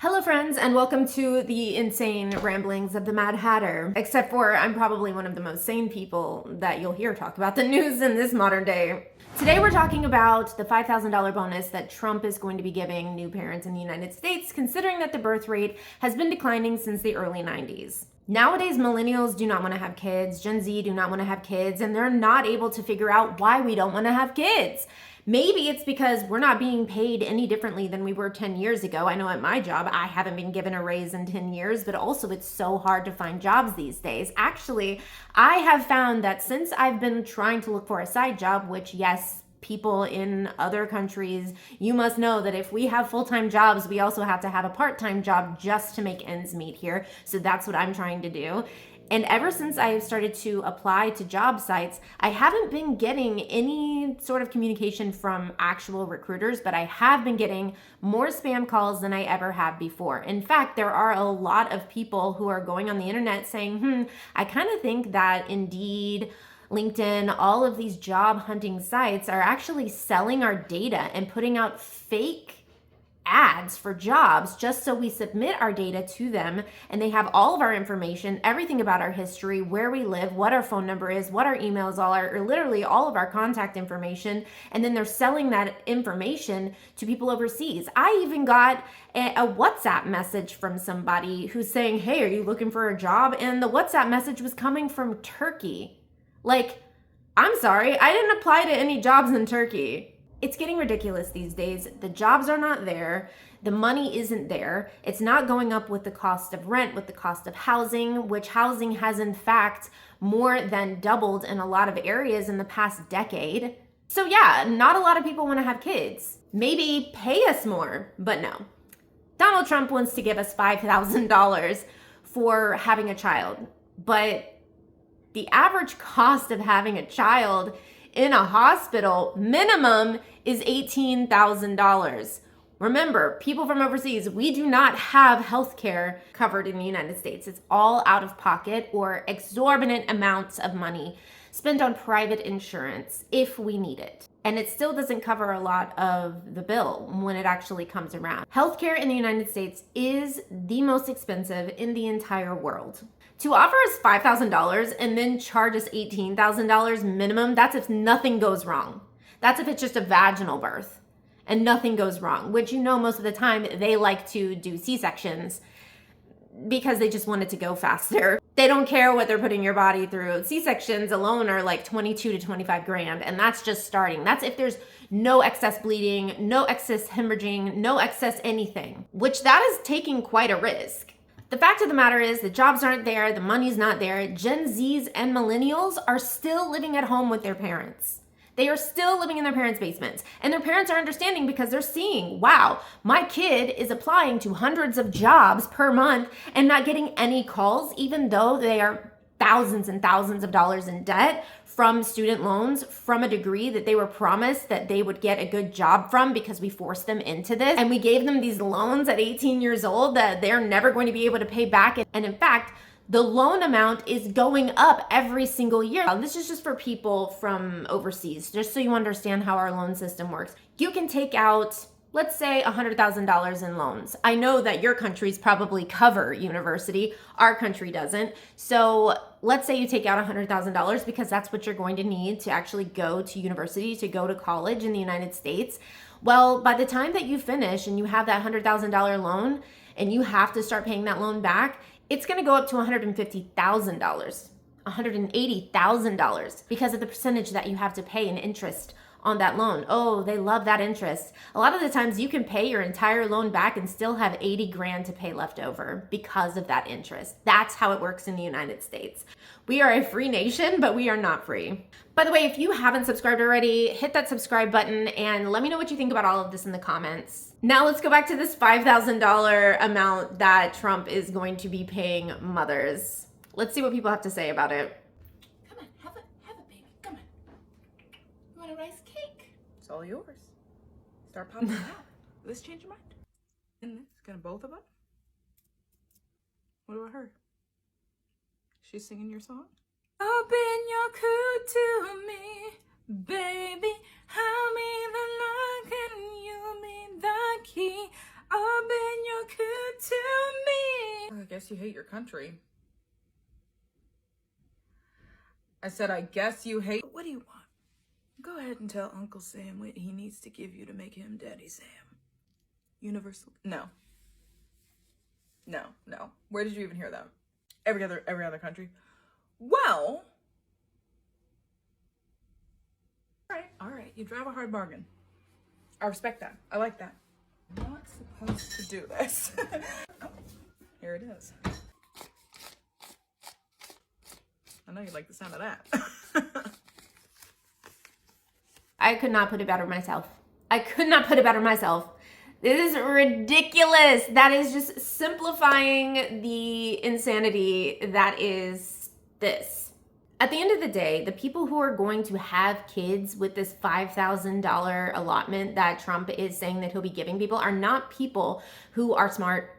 Hello friends, and welcome to the insane ramblings of the Mad Hatter. Except for I'm probably one of the most sane people that you'll hear talk about the news in this modern day. Today we're talking about the $5,000 bonus that Trump is going to be giving new parents in the United States, considering that the birth rate has been declining since the early 90s. Nowadays, millennials do not want to have kids, Gen Z do not want to have kids, and they're not able to figure out why we don't want to have kids. Maybe it's because we're not being paid any differently than we were 10 years ago. I know at my job, I haven't been given a raise in 10 years, but also it's so hard to find jobs these days. Actually, I have found that since I've been trying to look for a side job, which yes, people in other countries, you must know that if we have full-time jobs, we also have to have a part-time job just to make ends meet here. So that's what I'm trying to do. And ever since I have started to apply to job sites, I haven't been getting any sort of communication from actual recruiters, but I have been getting more spam calls than I ever have before. In fact, there are a lot of people who are going on the internet saying, I kind of think that Indeed, LinkedIn, all of these job hunting sites are actually selling our data and putting out fake ads for jobs just so we submit our data to them, and they have all of our information, everything about our history, where we live, what our phone number is, what our emails are, or literally all of our contact information, and then they're selling that information to people overseas. I even got a WhatsApp message from somebody who's saying, hey, are you looking for a job? And the WhatsApp message was coming from Turkey. Like, I'm sorry, I didn't apply to any jobs in Turkey. It's getting ridiculous these days. The jobs are not there. The money isn't there. It's not going up with the cost of rent, with the cost of housing, which housing has in fact more than doubled in a lot of areas in the past decade. So yeah, not a lot of people want to have kids. Maybe pay us more, but no. Donald Trump wants to give us $5,000 for having a child, but the average cost of having a child in a hospital minimum is $18,000. Remember, people from overseas, we do not have healthcare covered in the United States. It's all out of pocket or exorbitant amounts of money spent on private insurance if we need it. And it still doesn't cover a lot of the bill when it actually comes around. Healthcare in the United States is the most expensive in the entire world. To offer us $5,000 and then charge us $18,000 minimum, that's if nothing goes wrong. That's if it's just a vaginal birth and nothing goes wrong, which you know most of the time they like to do C-sections because they just want it to go faster. They don't care what they're putting your body through. C-sections alone are like 22 to 25 grand, and that's just starting. That's if there's no excess bleeding, no excess hemorrhaging, no excess anything, which that is taking quite a risk. The fact of the matter is the jobs aren't there, the money's not there. Gen Zs and millennials are still living at home with their parents. They are still living in their parents' basements. And their parents are understanding because they're seeing, wow, my kid is applying to hundreds of jobs per month and not getting any calls, even though they are thousands and thousands of dollars in debt from student loans, from a degree that they were promised that they would get a good job from because we forced them into this. And we gave them these loans at 18 years old that they're never going to be able to pay back. And in fact, the loan amount is going up every single year. This is just for people from overseas, just so you understand how our loan system works. You can take out, let's say, $100,000 in loans. I know that your countries probably cover university. Our country doesn't. So let's say you take out $100,000 because that's what you're going to need to actually go to university, to go to college in the United States. Well, by the time that you finish and you have that $100,000 loan and you have to start paying that loan back, it's going to go up to $150,000, $180,000 because of the percentage that you have to pay in interest on that loan. Oh, they love that interest. A lot of the times you can pay your entire loan back and still have 80 grand to pay left over because of that interest. That's how it works in the United States. We are a free nation, but we are not free. By the way, if you haven't subscribed already, hit that subscribe button and let me know what you think about all of this in the comments. Now let's go back to this $5,000 amount that Trump is going to be paying mothers. Let's see what people have to say about it. Come on, have a baby. Come on. You want a rice cake? It's all yours. Start popping it out. Let's change your mind. And this, gonna both of them? What about her? She's singing your song? Open your coat to me, baby. How me the lock and you me the key. Open your coat guess you hate your country. I said, I guess you hate... What do you want? Go ahead and tell Uncle Sam what he needs to give you to make him Daddy Sam. Universal... No. No. Where did you even hear that? Every other country. Well... Alright. You drive a hard bargain. I respect that. I like that. I'm not supposed to do this. Oh, here it is. I know you like the sound of that. I could not put it better myself. This is ridiculous. That is just simplifying the insanity that is this. At the end of the day, the people who are going to have kids with this $5,000 allotment that Trump is saying that he'll be giving people are not people who are smart.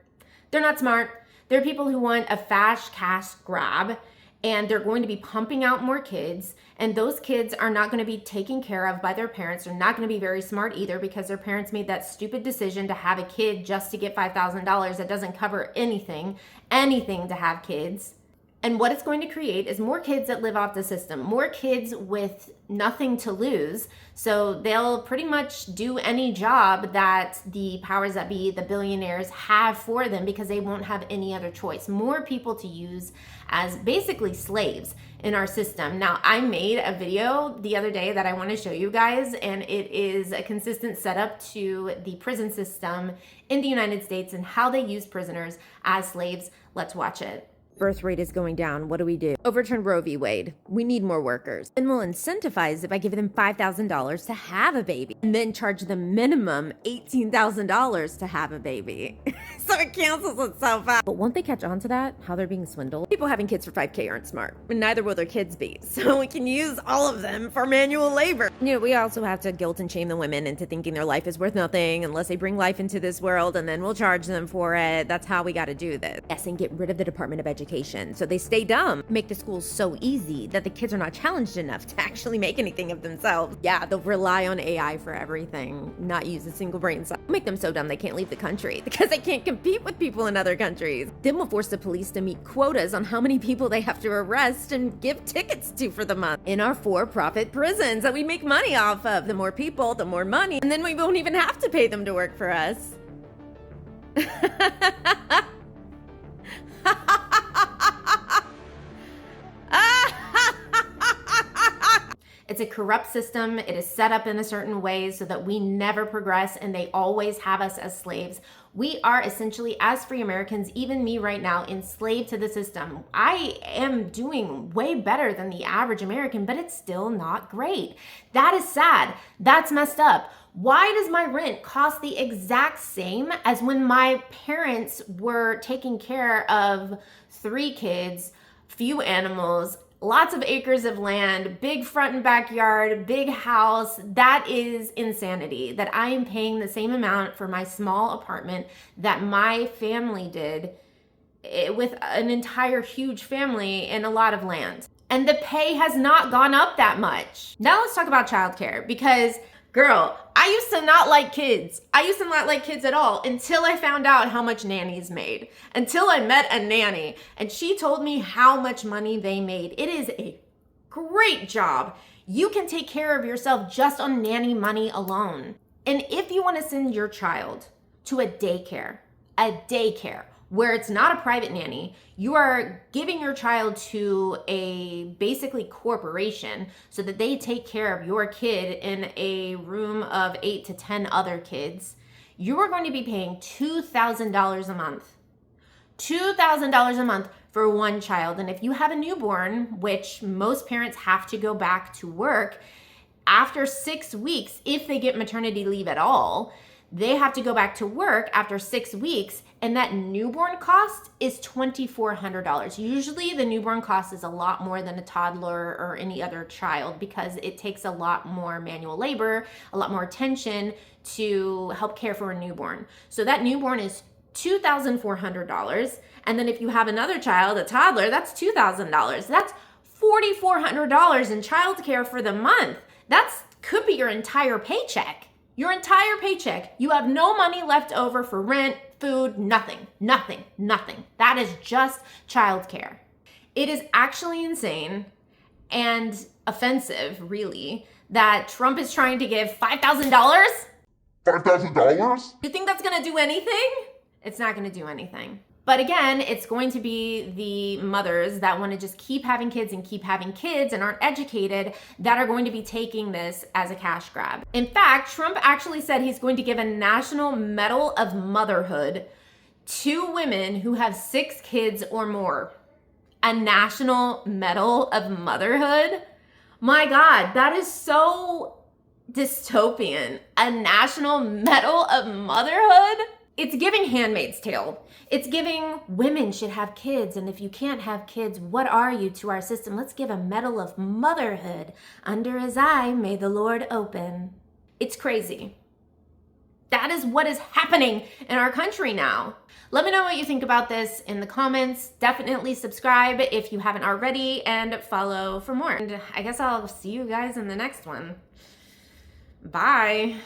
They're not smart. They're people who want a fast cash grab, and they're going to be pumping out more kids, and those kids are not going to be taken care of by their parents. They're not going to be very smart either because their parents made that stupid decision to have a kid just to get $5,000 that doesn't cover anything to have kids. And what it's going to create is more kids that live off the system, more kids with nothing to lose. So they'll pretty much do any job that the powers that be, the billionaires, have for them because they won't have any other choice. More people to use as basically slaves in our system. Now, I made a video the other day that I want to show you guys, and it is a consistent setup to the prison system in the United States and how they use prisoners as slaves. Let's watch it. Birth rate is going down. What do we do? Overturn Roe v. Wade. We need more workers. And we'll incentivize it by giving them $5,000 to have a baby and then charge them minimum $18,000 to have a baby. So it cancels itself out. But won't they catch on to that? How they're being swindled? People having kids for $5K aren't smart, and neither will their kids be. So we can use all of them for manual labor. You know, we also have to guilt and shame the women into thinking their life is worth nothing unless they bring life into this world, and then we'll charge them for it. That's how we got to do this. Yes, and get rid of the Department of Education so they stay dumb. Make the schools so easy that the kids are not challenged enough to actually make anything of themselves. Yeah, they'll rely on AI for everything, not use a single brain cell. Make them so dumb they can't leave the country because they can't compete with people in other countries. Then we'll force the police to meet quotas on how many people they have to arrest and give tickets to for the month in our for-profit prisons that we make money off of. The more people, the more money, and then we won't even have to pay them to work for us. It's a corrupt system. It is set up in a certain way so that we never progress, and they always have us as slaves. We are essentially, as free Americans, even me right now, enslaved to the system. I am doing way better than the average American, but it's still not great. That is sad. That's messed up. Why does my rent cost the exact same as when my parents were taking care of 3 kids, few animals, lots of acres of land, big front and backyard, big house? That is insanity, that I am paying the same amount for my small apartment that my family did with an entire huge family and a lot of land. And the pay has not gone up that much. Now let's talk about childcare, because girl, I used to not like kids. I used to not like kids at all until I found out how much nannies made. Until I met a nanny and she told me how much money they made. It is a great job. You can take care of yourself just on nanny money alone. And if you want to send your child to a daycare where it's not a private nanny, you are giving your child to a basically corporation so that they take care of your kid in a room of 8 to 10 other kids, you are going to be paying $2,000 a month. $2,000 a month for one child. And if you have a newborn, which most parents have to go back to work after 6 weeks, if they get maternity leave at all, they have to go back to work after 6 weeks, and that newborn cost is $2,400. Usually the newborn cost is a lot more than a toddler or any other child because it takes a lot more manual labor, a lot more attention to help care for a newborn. So that newborn is $2,400. And then if you have another child, a toddler, that's $2,000. That's $4,400 in childcare for the month. That's could be your entire paycheck. Your entire paycheck. You have no money left over for rent, food, nothing. That is just childcare. It is actually insane and offensive, really, that Trump is trying to give $5,000. $5,000? You think that's gonna do anything? It's not gonna do anything. But again, it's going to be the mothers that want to just keep having kids and aren't educated that are going to be taking this as a cash grab. In fact, Trump actually said he's going to give a National Medal of Motherhood to women who have 6 kids or more. A National Medal of Motherhood? My God, that is so dystopian. A National Medal of Motherhood? It's giving Handmaid's Tale. It's giving women should have kids, and if you can't have kids, what are you to our system? Let's give a medal of motherhood. Under his eye, may the Lord open. It's crazy. That is what is happening in our country now. Let me know what you think about this in the comments. Definitely subscribe if you haven't already, and follow for more. And I guess I'll see you guys in the next one. Bye.